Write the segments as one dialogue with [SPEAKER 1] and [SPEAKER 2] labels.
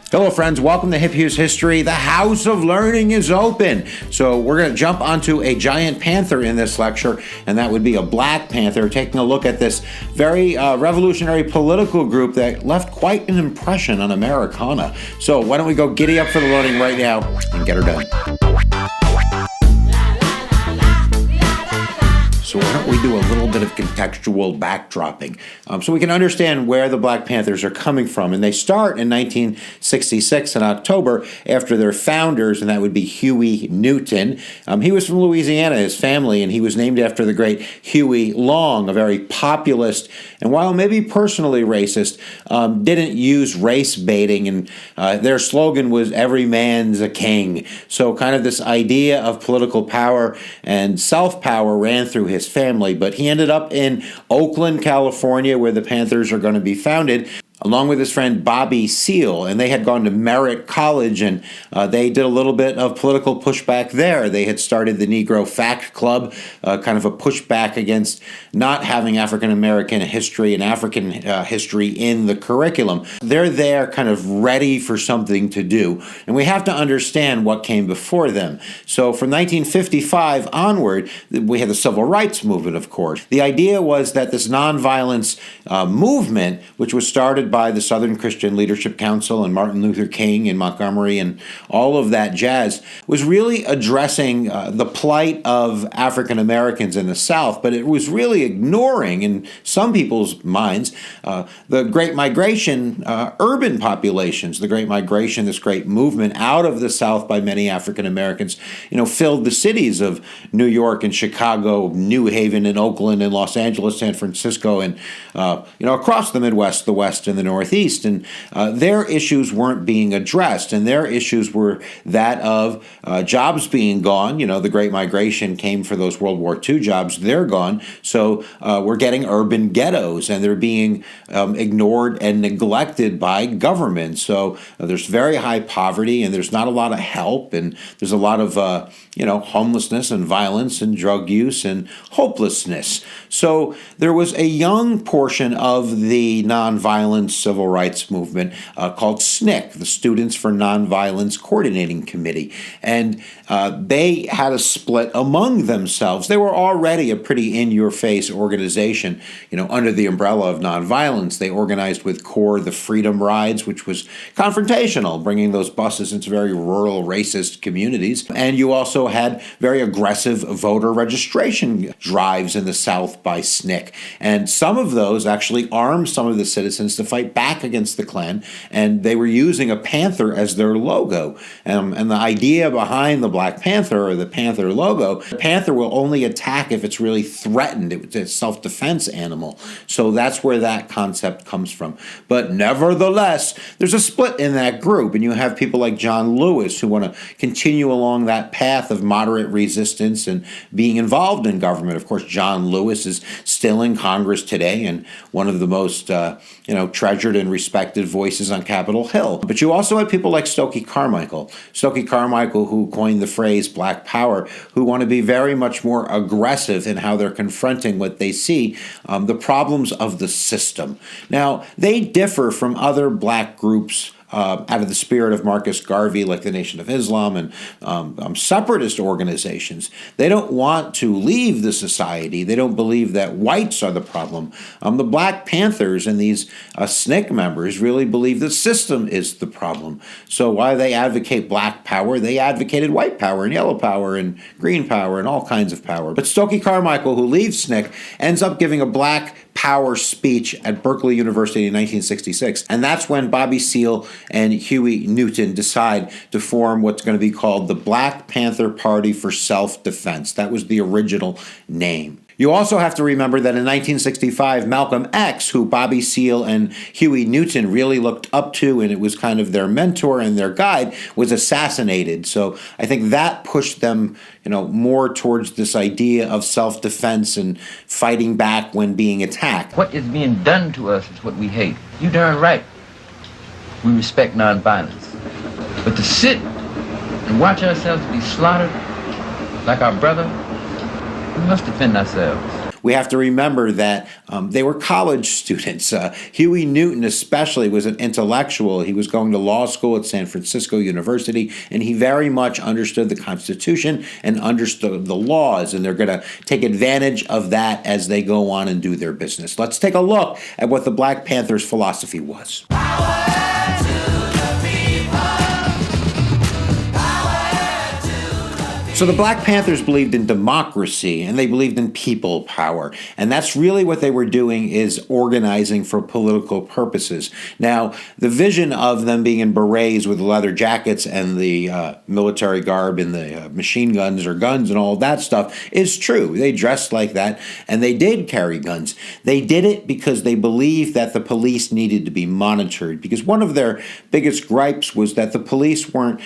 [SPEAKER 1] Hello friends, welcome to Hughes History. The House of Learning is open. So we're going to jump onto a giant panther in this lecture, and that would be a Black Panther, taking a look at this very revolutionary political group that left quite an impression on Americana. So why don't we go giddy up for the learning right now and get her done. So why don't we do a little bit of contextual backdropping so we can understand where the Black Panthers are coming from. And they start in 1966 in October after their founders, and that would be Huey Newton. He was from Louisiana, his family, and he was named after the great Huey Long, a very populist, and while maybe personally racist, didn't use race baiting, and their slogan was "Every man's a king." So kind of this idea of political power and self-power ran through his family, but he ended up in Oakland, California, where the Panthers are going to be founded, along with his friend Bobby Seale, and they had gone to Merritt College, and they did a little bit of political pushback there. They had started the Negro Fact Club, kind of a pushback against not having African-American history and African history in the curriculum. They're there kind of ready for something to do, and we have to understand what came before them. So from 1955 onward, we had the Civil Rights Movement, of course. The idea was that this nonviolence movement, which was started by the Southern Christian Leadership Council and Martin Luther King in Montgomery and all of that jazz, was really addressing the plight of African Americans in the South, but it was really ignoring, in some people's minds, the Great Migration, urban populations. The Great Migration, this great movement out of the South by many African Americans, filled the cities of New York and Chicago, New Haven and Oakland and Los Angeles, San Francisco, and across the Midwest, the West, and the Northeast, and their issues weren't being addressed, and their issues were that of jobs being gone. The Great Migration came for those World War II jobs. They're gone, so we're getting urban ghettos, and they're being ignored and neglected by government. So there's very high poverty, and there's not a lot of help, and there's a lot of homelessness and violence and drug use and hopelessness. So there was a young portion of the nonviolent civil rights movement called SNCC, the Students for Nonviolence Coordinating Committee, and they had a split among themselves. They were already a pretty in-your-face organization, under the umbrella of nonviolence. They organized with CORE the Freedom Rides, which was confrontational, bringing those buses into very rural, racist communities. And you also had very aggressive voter registration drives in the South by SNCC. And some of those actually armed some of the citizens to fight back against the Klan, and they were using a panther as their logo. And the idea behind the Black Panther, or the panther logo, the panther will only attack if it's really threatened. It's a self-defense animal. So that's where that concept comes from. But nevertheless, there's a split in that group, and you have people like John Lewis who want to continue along that path of moderate resistance and being involved in government. Of course, John Lewis is still in Congress today and one of the most treasured and respected voices on Capitol Hill. But you also had people like Stokely Carmichael. Stokely Carmichael, who coined the phrase Black Power, who want to be very much more aggressive in how they're confronting what they see, the problems of the system. Now, they differ from other black groups out of the spirit of Marcus Garvey, like the Nation of Islam and separatist organizations. They don't want to leave the society. They don't believe that whites are the problem. The Black Panthers and these SNCC members really believe the system is the problem. So while they advocate black power, they advocated white power and yellow power and green power and all kinds of power. But Stokely Carmichael, who leaves SNCC, ends up giving a black power speech at Berkeley University in 1966. And that's when Bobby Seale and Huey Newton decide to form what's going to be called the Black Panther Party for Self-Defense. That was the original name. You also have to remember that in 1965, Malcolm X, who Bobby Seale and Huey Newton really looked up to, and it was kind of their mentor and their guide, was assassinated. So I think that pushed them, more towards this idea of self-defense and fighting back when being attacked.
[SPEAKER 2] What is being done to us is what we hate. You darn right. We respect nonviolence. But to sit and watch ourselves be slaughtered like our brother, we must defend ourselves.
[SPEAKER 1] we have to remember that they were college students. Huey Newton especially was an intellectual. He was going to law school at San Francisco University, and he very much understood the Constitution and understood the laws, and they're going to take advantage of that as they go on and do their business. Let's take a look at what the Black Panthers' philosophy was. So the Black Panthers believed in democracy, and they believed in people power. And that's really what they were doing, is organizing for political purposes. Now, the vision of them being in berets with leather jackets and the military garb and the machine guns or guns and all that stuff is true. They dressed like that, and they did carry guns. They did it because they believed that the police needed to be monitored, because one of their biggest gripes was that the police weren't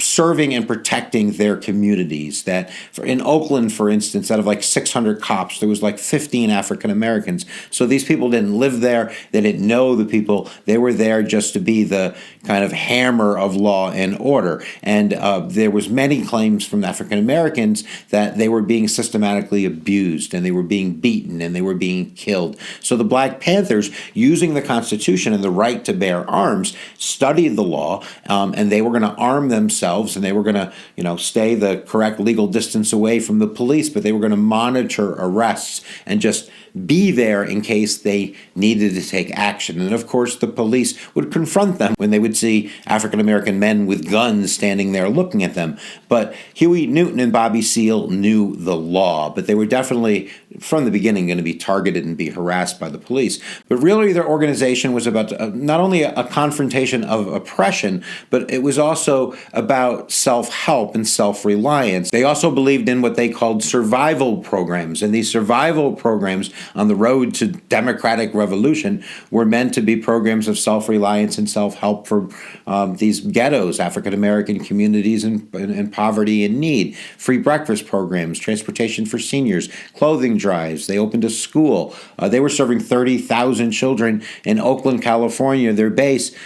[SPEAKER 1] serving and protecting their communities. That in Oakland, for instance, out of like 600 cops, there was like 15 African Americans. So these people didn't live there. They didn't know the people. They were there just to be the kind of hammer of law and order. And there was many claims from African Americans that they were being systematically abused, and they were being beaten, and they were being killed. So the Black Panthers, using the Constitution and the right to bear arms, studied the law, and they were going to arm themselves, and they were going to, stay the correct legal distance away from the police, but they were going to monitor arrests and just be there in case they needed to take action. And of course, the police would confront them when they would see African American men with guns standing there looking at them. But Huey Newton and Bobby Seale knew the law, but they were definitely, from the beginning, going to be targeted and be harassed by the police. But really, their organization was about not only a confrontation of oppression, but it was also about self-help and self-reliance. They also believed in what they called survival programs, and these survival programs on the road to democratic revolution were meant to be programs of self-reliance and self-help for these ghettos, African American communities in poverty and need, free breakfast programs, transportation for seniors, clothing drives. They opened a school. They were serving 30,000 children in Oakland, California, their base,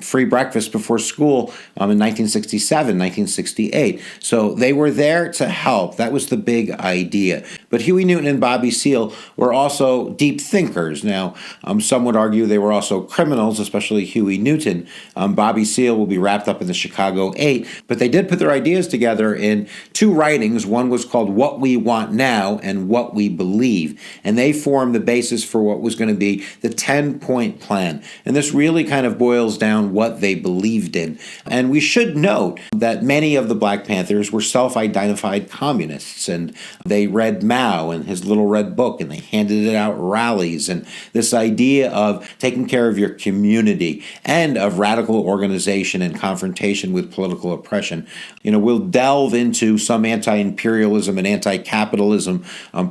[SPEAKER 1] free breakfast before school in 1967, 1968. So they were there to help. That was the big idea. But Huey Newton and Bobby Seale were also deep thinkers. Now, some would argue they were also criminals, especially Huey Newton. Bobby Seale will be wrapped up in the Chicago 8, but they did put their ideas together in two writings. One was called What We Want Now and What We Believe, and they formed the basis for what was going to be the 10-point plan. And this really kind of boils down what they believed in. And we should note that many of the Black Panthers were self-identified communists, and they read Mao and his Little Red Book, and they handed it out at rallies. And this idea of taking care of your community and of radical organization and confrontation with political oppression. We'll delve into some anti-imperialism and anti-capitalism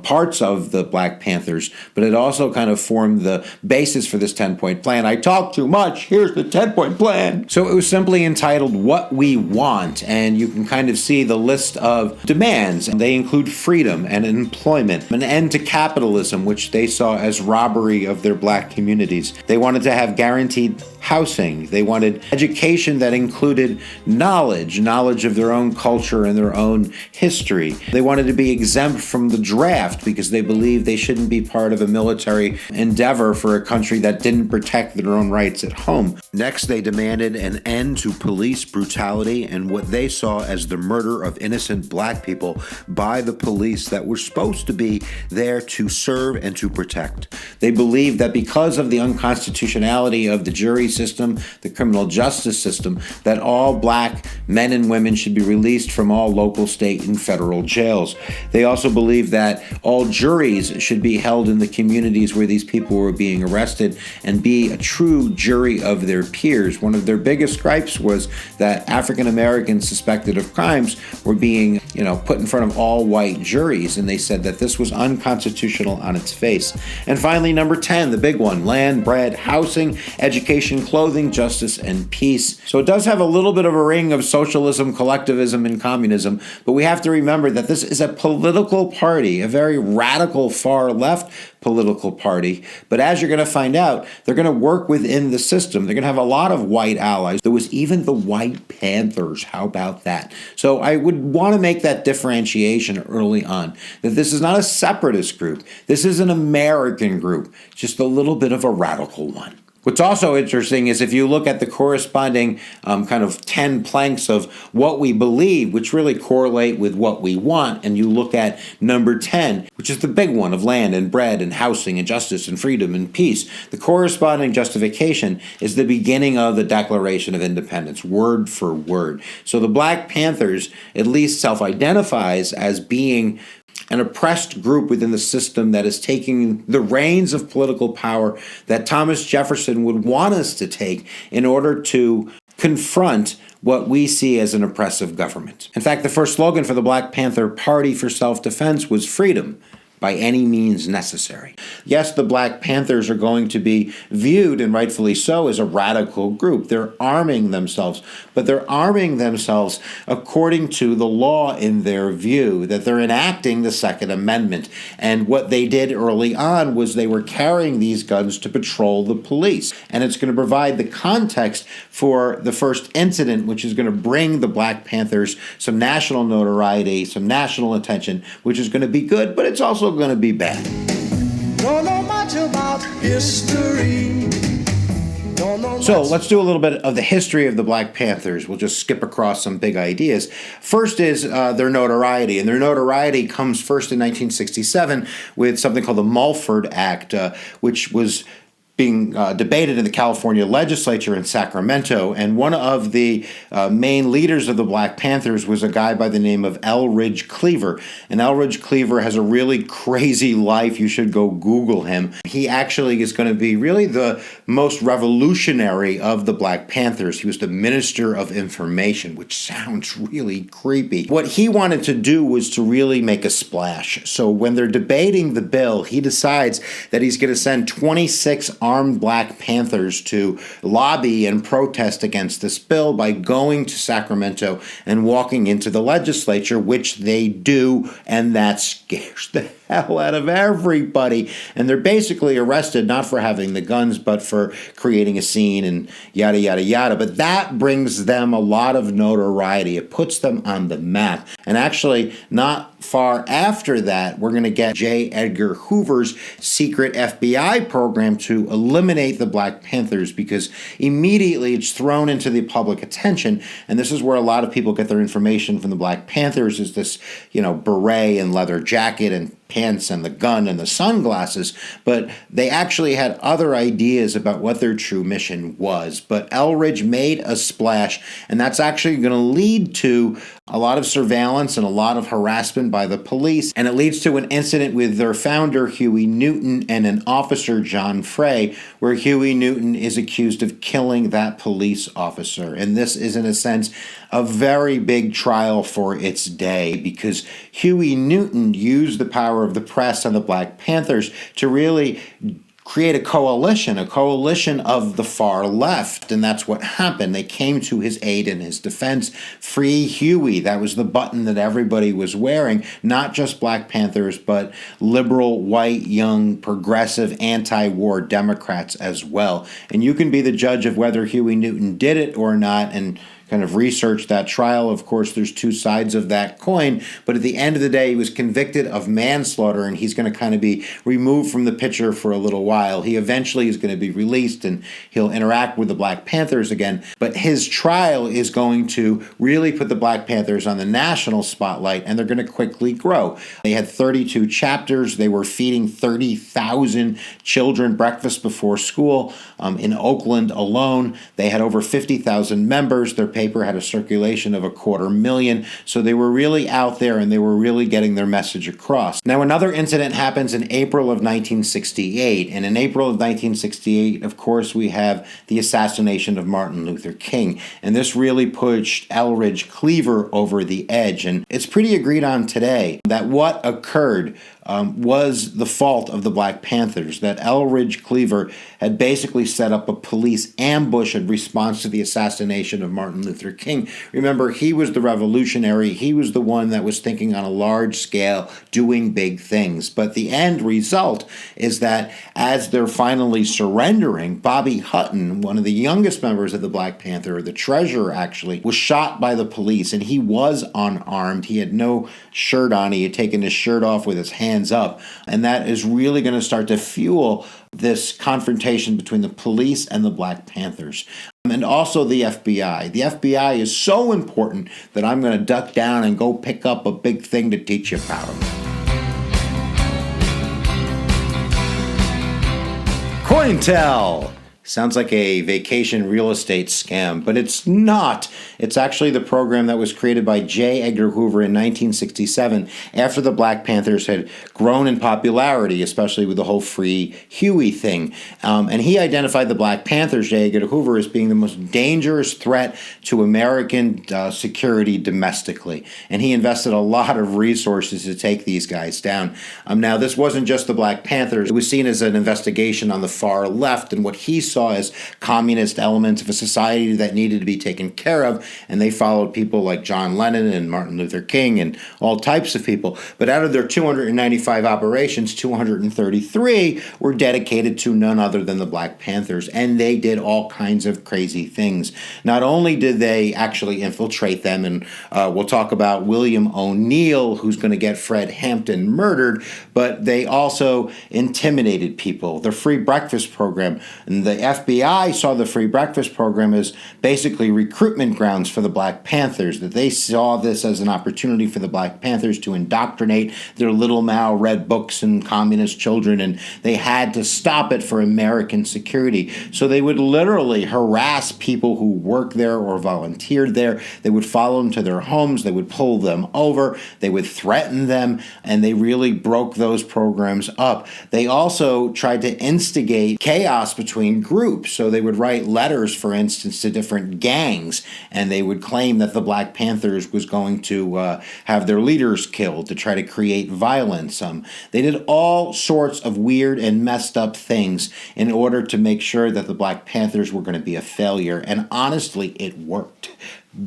[SPEAKER 1] parts of the Black Panthers, but it also kind of formed the basis for this 10-point plan. I talk too much. Here's the 10-point plan. So it was simply entitled What We Want, and you can kind of see the list of demands. They include freedom and employment, an end to capitalism, which they saw as robbery of their black communities. They wanted to have guaranteed housing. They wanted education that included knowledge of their own culture and their own history. They wanted to be exempt from the draft because they believed they shouldn't be part of a military endeavor for a country that didn't protect their own rights at home. Next, they demanded an end to police brutality and what they saw as the murder of innocent black people by the police that were supposed to be there to serve and to protect. They believed that because of the unconstitutionality of the jury system, the criminal justice system, that all black men and women should be released from all local, state, and federal jails. They also believed that all juries should be held in the communities where these people were being arrested and be a true jury of their peers. One of their biggest gripes was that African Americans suspected of crimes were being, put in front of all white juries, and they said that this was unconstitutional on its face. And finally, number 10, the big one, land, bread, housing, education, clothing, justice, and peace. So it does have a little bit of a ring of socialism, collectivism, and communism, but we have to remember that this is a political party, a very radical far left political party. But as you're going to find out, they're going to work within the system. They're going to have a lot of white allies. There was even the White Panthers. How about that? So I would want to make that differentiation early on, that this is not a separatist group. This is an American group, just a little bit of a radical one. What's also interesting is if you look at the corresponding kind of 10 planks of what we believe, which really correlate with what we want, and you look at number 10, which is the big one of land and bread and housing and justice and freedom and peace, the corresponding justification is the beginning of the Declaration of Independence, word for word. So the Black Panthers at least self-identifies as being an oppressed group within the system that is taking the reins of political power that Thomas Jefferson would want us to take in order to confront what we see as an oppressive government. In fact, the first slogan for the Black Panther Party for self-defense was freedom by any means necessary. Yes, the Black Panthers are going to be viewed, and rightfully so, as a radical group. They're arming themselves, but they're arming themselves according to the law in their view, that they're enacting the Second Amendment. And what they did early on was they were carrying these guns to patrol the police. And it's going to provide the context for the first incident, which is going to bring the Black Panthers some national notoriety, some national attention, which is going to be good, but it's also going to be bad.
[SPEAKER 3] Don't know much about history.
[SPEAKER 1] So let's do a little bit of the history of the Black Panthers. We'll just skip across some big ideas. First is their notoriety, and their notoriety comes first in 1967 with something called the Mulford Act, which was being debated in the California legislature in Sacramento, and one of the main leaders of the Black Panthers was a guy by the name of Elridge Cleaver. And Elridge Cleaver has a really crazy life. You should go Google him. He actually is going to be really the most revolutionary of the Black Panthers. He was the Minister of Information, which sounds really creepy. What he wanted to do was to really make a splash. So when they're debating the bill, he decides that he's going to send 26 armed Black Panthers to lobby and protest against this bill by going to Sacramento and walking into the legislature, which they do, and that scares the hell out of everybody. And they're basically arrested not for having the guns, but for creating a scene and yada, yada, yada. But that brings them a lot of notoriety. It puts them on the map. And actually, not far after that, we're going to get J. Edgar Hoover's secret FBI program to eliminate the Black Panthers, because immediately it's thrown into the public attention. And this is where a lot of people get their information from the Black Panthers, is this, beret and leather jacket and pants and the gun and the sunglasses, but they actually had other ideas about what their true mission was. But Elridge made a splash, and that's actually going to lead to a lot of surveillance and a lot of harassment by the police, and it leads to an incident with their founder, Huey Newton, and an officer, John Frey, where Huey Newton is accused of killing that police officer. And this is, in a sense, a very big trial for its day, because Huey Newton used the power of the press and the Black Panthers to really create a coalition of the far left, and that's what happened. They came to his aid and his defense. Free Huey, that was the button that everybody was wearing, not just Black Panthers, but liberal, white, young, progressive, anti-war Democrats as well. And you can be the judge of whether Huey Newton did it or not, and kind of research that trial. Of course, there's two sides of that coin, but at the end of the day, he was convicted of manslaughter, and he's going to kind of be removed from the picture for a little while. He eventually is going to be released, and he'll interact with the Black Panthers again, but his trial is going to really put the Black Panthers on the national spotlight, and they're going to quickly grow. They had 32 chapters. They were feeding 30,000 children breakfast before school. In Oakland alone, they had over 50,000 members. Their paper had a circulation of 250,000, so they were really out there, and they were really getting their message across. Now, another incident happens in April of 1968, and in April of 1968, of course, we have the assassination of Martin Luther King, and this really pushed Elridge Cleaver over the edge. And it's pretty agreed on today that what occurred was the fault of the Black Panthers, that Elridge Cleaver had basically set up a police ambush in response to the assassination of Martin Luther King. Remember, he was the revolutionary. He was the one that was thinking on a large scale, doing big things. But the end result is that as they're finally surrendering, Bobby Hutton, one of the youngest members of the Black Panther, the treasurer actually, was shot by the police, and he was unarmed. He had no shirt on. He had taken his shirt off with his hands up, and that is really going to start to fuel this confrontation between the police and the Black Panthers. And also the FBI. The FBI is so important that I'm going to duck down and go pick up a big thing to teach you about them. COINTEL! Sounds like a vacation real estate scam, but it's not. It's actually the program that was created by J. Edgar Hoover in 1967 after the Black Panthers had grown in popularity, especially with the whole free Huey thing. And he identified the Black Panthers, J. Edgar Hoover, as being the most dangerous threat to American security domestically. And he invested a lot of resources to take these guys down. Now, this wasn't just the Black Panthers. It was seen as an investigation on the far left and what he saw as communist elements of a society that needed to be taken care of, and they followed people like John Lennon and Martin Luther King and all types of people. But out of their 295 operations, 233 were dedicated to none other than the Black Panthers, and they did all kinds of crazy things. Not only did they actually infiltrate them, and we'll talk about William O'Neill, who's going to get Fred Hampton murdered, but they also intimidated people. The free breakfast program, and the FBI saw the free breakfast program as basically recruitment grounds for the Black Panthers, that they saw this as an opportunity for the Black Panthers to indoctrinate their little Mao read books and communist children, and they had to stop it for American security. So they would literally harass people who worked there or volunteered there. They would follow them to their homes. They would pull them over. They would threaten them, and they really broke those programs up. They also tried to instigate chaos between groups. So they would write letters, for instance, to different gangs, and they would claim that the Black Panthers was going to have their leaders killed to try to create violence. They did all sorts of weird and messed up things in order to make sure that the Black Panthers were going to be a failure, and honestly, it worked.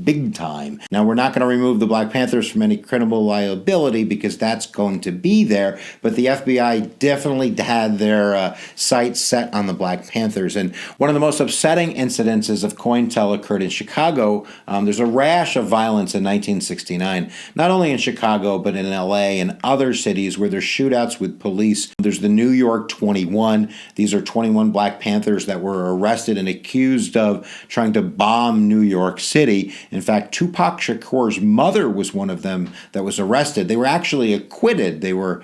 [SPEAKER 1] Big time. Now, we're not going to remove the Black Panthers from any criminal liability because that's going to be there, but the FBI definitely had their sights set on the Black Panthers. And one of the most upsetting incidences of COINTEL occurred in Chicago. There's a rash of violence in 1969, not only in Chicago, but in LA and other cities where there's shootouts with police. There's the New York 21. These are 21 Black Panthers that were arrested and accused of trying to bomb New York City. In fact, Tupac Shakur's mother was one of them that was arrested. They were actually acquitted. They were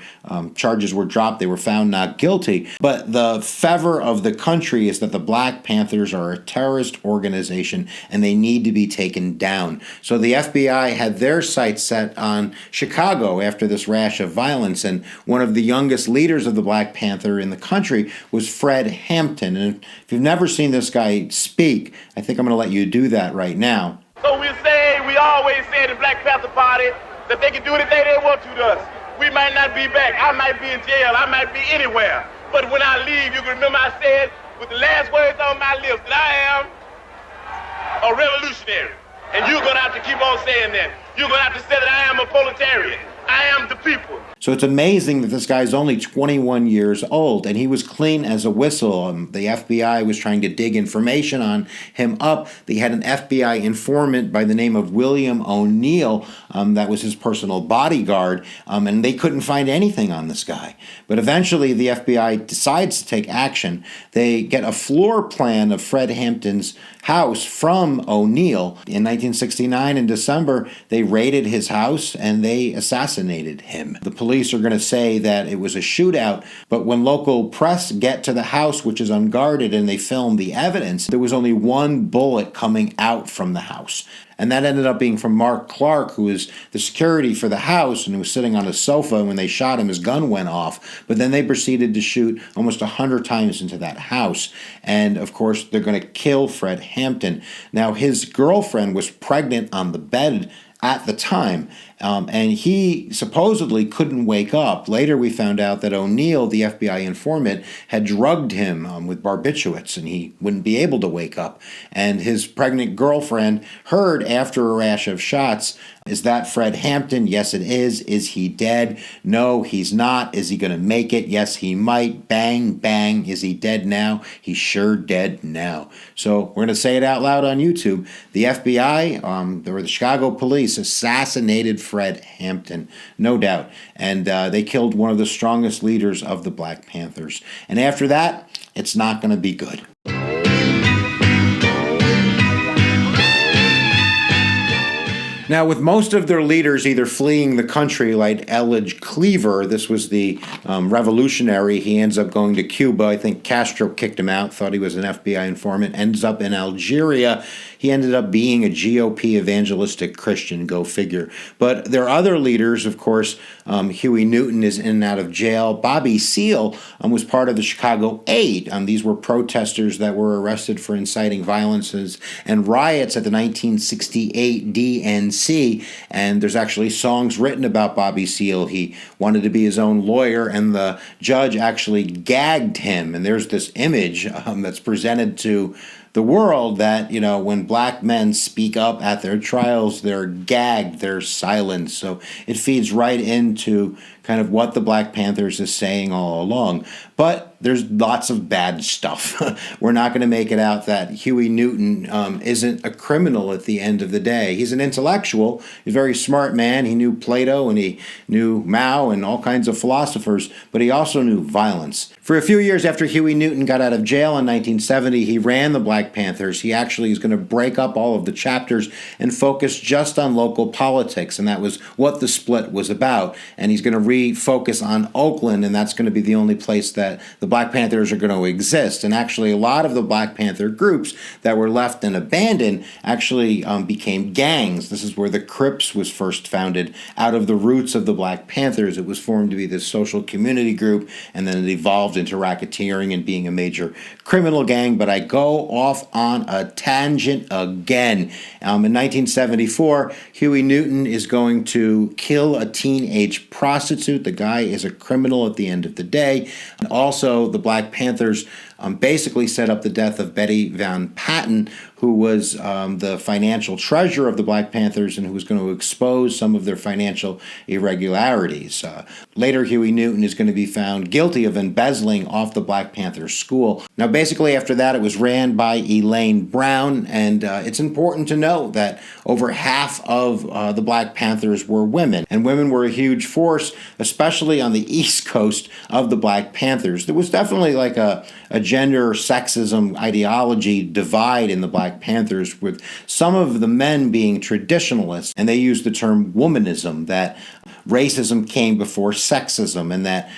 [SPEAKER 1] charges were dropped. They were found not guilty. But the fever of the country is that the Black Panthers are a terrorist organization and they need to be taken down. So the FBI had their sights set on Chicago after this rash of violence. And one of the youngest leaders of the Black Panther in the country was Fred Hampton. And if you've never seen this guy speak, I think I'm going to let you do that right now.
[SPEAKER 4] So we always say in the Black Panther Party that they can do anything they want to us. We might not be back. I might be in jail. I might be anywhere. But when I leave, you can remember I said with the last words on my lips that I am a revolutionary. And you're going to have to keep on saying that. You're going to have to say that I am a proletarian. I am the people.
[SPEAKER 1] So it's amazing that this guy's only 21 years old, and he was clean as a whistle. The FBI was trying to dig information on him up. They had an FBI informant by the name of William O'Neill that was his personal bodyguard, and they couldn't find anything on this guy. But eventually the FBI decides to take action. They get a floor plan of Fred Hampton's house from O'Neill. In 1969, in December, they raided his house and they assassinated him. The police are going to say that it was a shootout, but when local press get to the house, which is unguarded, and they film the evidence, there was only one bullet coming out from the house. And that ended up being from Mark Clark, who was the security for the house, and he was sitting on a sofa, and when they shot him, his gun went off. But then they proceeded to shoot almost 100 times into that house. And, of course, they're going to kill Fred Hampton. Now, his girlfriend was pregnant on the bed at the time, And he supposedly couldn't wake up. Later, we found out that O'Neill, the FBI informant, had drugged him with barbiturates, and he wouldn't be able to wake up. And his pregnant girlfriend heard after a rash of shots, "Is that Fred Hampton? Yes, it is. Is he dead? No, he's not. Is he going to make it? Yes, he might. Bang, bang. Is he dead now? He's sure dead now." So we're going to say it out loud on YouTube. The FBI, or the Chicago police, assassinated Fred Hampton, no doubt. And they killed one of the strongest leaders of the Black Panthers. And after that, it's not going to be good. Now, with most of their leaders either fleeing the country, like Elledge Cleaver, this was the revolutionary, he ends up going to Cuba. I think Castro kicked him out, thought he was an FBI informant, ends up in Algeria. He ended up being a GOP evangelistic Christian, go figure. But there are other leaders, of course. Huey Newton is in and out of jail. Bobby Seale was part of the Chicago 8. These were protesters that were arrested for inciting violences and riots at the 1968 DNC. And there's actually songs written about Bobby Seale. He wanted to be his own lawyer, and the judge actually gagged him. And there's this image that's presented to the world that, you know, when black men speak up at their trials, they're gagged, they're silenced. So it feeds right into kind of what the Black Panthers is saying all along. But there's lots of bad stuff. We're not going to make it out that Huey Newton isn't a criminal at the end of the day. He's an intellectual. He's a very smart man. He knew Plato and he knew Mao and all kinds of philosophers, but he also knew violence. For a few years after Huey Newton got out of jail in 1970, he ran the Black Panthers. He actually is going to break up all of the chapters and focus just on local politics, and that was what the split was about. And he's going to refocus on Oakland, and that's going to be the only place that the Black Panthers are going to exist. And actually, a lot of the Black Panther groups that were left and abandoned actually became gangs. This is where the Crips was first founded, out of the roots of the Black Panthers. It was formed to be this social community group, and then it evolved into racketeering and being a major criminal gang. But I go off on a tangent again. In 1974, Huey Newton is going to kill a teenage prostitute. The guy is a criminal at the end of the day. And also, the Black Panthers basically set up the death of Betty Van Patten, who was the financial treasurer of the Black Panthers and who was going to expose some of their financial irregularities. Later, Huey Newton is going to be found guilty of embezzling off the Black Panther school. Now, basically, after that, it was ran by Elaine Brown, and it's important to note that over half of the Black Panthers were women, and women were a huge force, especially on the East Coast of the Black Panthers. There was definitely like a gender sexism ideology divide in the Black Panthers, with some of the men being traditionalists, and they used the term womanism, that racism came before sexism, and that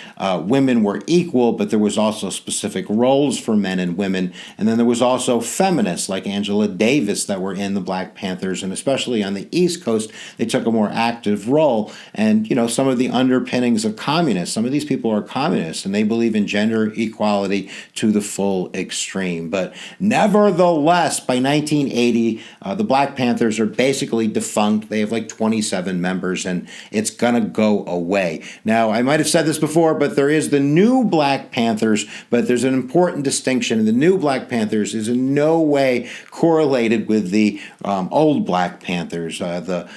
[SPEAKER 1] women were equal, but there was also specific roles for men and women. And then there was also feminists like Angela Davis that were in the Black Panthers, and especially on the East Coast, they took a more active role. And, you know, some of the underpinnings of communists, some of these people are communists, and they believe in gender equality to the full extreme. But nevertheless, by 1980, the Black Panthers are basically defunct. They have like 27 members, and it's gonna go away. Now, I might have said this before, but there is the new Black Panthers, but there's an important distinction. The new Black Panthers is in no way correlated with the old Black Panthers. The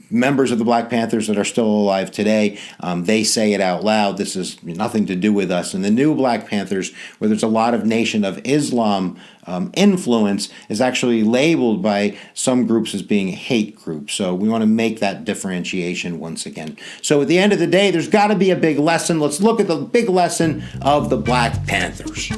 [SPEAKER 1] members of the Black Panthers that are still alive today, they say it out loud, this has nothing to do with us. And the new Black Panthers, where there's a lot of Nation of Islam influence, is actually labeled by some groups as being a hate group. So we want to make that differentiation once again. So at the end of the day, there's got to be a big lesson. Let's look at the big lesson of the Black Panthers.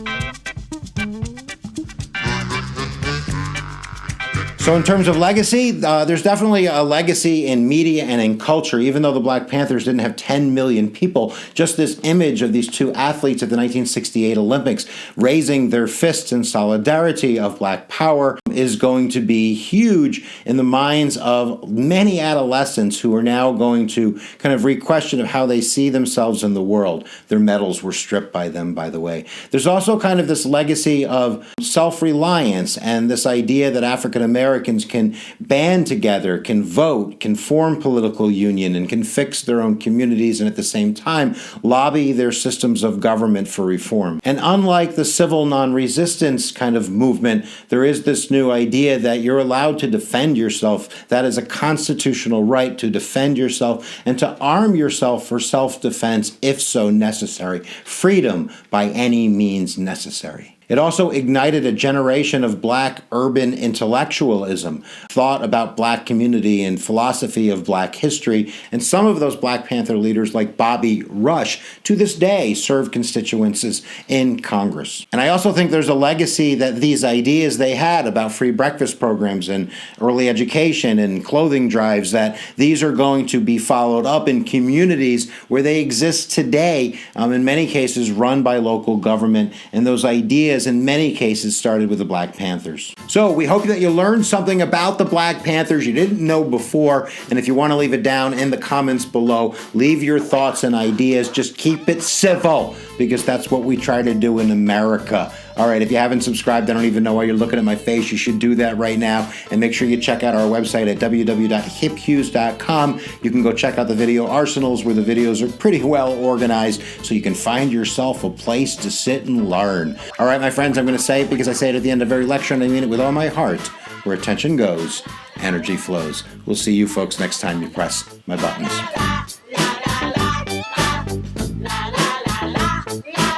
[SPEAKER 1] So in terms of legacy, there's definitely a legacy in media and in culture. Even though the Black Panthers didn't have 10 million people, just this image of these two athletes at the 1968 Olympics raising their fists in solidarity of Black power is going to be huge in the minds of many adolescents who are now going to kind of re-question of how they see themselves in the world. Their medals were stripped by them, by the way. There's also kind of this legacy of self-reliance and this idea that African Americans Americans can band together, can vote, can form political union, and can fix their own communities, and at the same time lobby their systems of government for reform. And unlike the civil non-resistance kind of movement, there is this new idea that you're allowed to defend yourself. That is a constitutional right to defend yourself and to arm yourself for self-defense if so necessary. Freedom by any means necessary. It also ignited a generation of black urban intellectualism, thought about black community and philosophy of black history, and some of those Black Panther leaders like Bobby Rush to this day serve constituencies in Congress. And I also think there's a legacy that these ideas they had about free breakfast programs and early education and clothing drives, that these are going to be followed up in communities where they exist today, in many cases run by local government, and those ideas in many cases started with the Black Panthers. So we hope that you learned something about the Black Panthers you didn't know before, and if you want to leave it down in the comments below, leave your thoughts and ideas. Just keep it civil, because that's what we try to do in America. All right, if you haven't subscribed, I don't even know why you're looking at my face. You should do that right now, and make sure you check out our website at www.hiphughes.com. You can go check out the video arsenals, where the videos are pretty well organized, so you can find yourself a place to sit and learn. All right, my friends, I'm going to say it because I say it at the end of every lecture, and I mean it with all my heart. Where attention goes, energy flows. We'll see you folks next time you press my buttons.
[SPEAKER 5] La la la la la la la la la.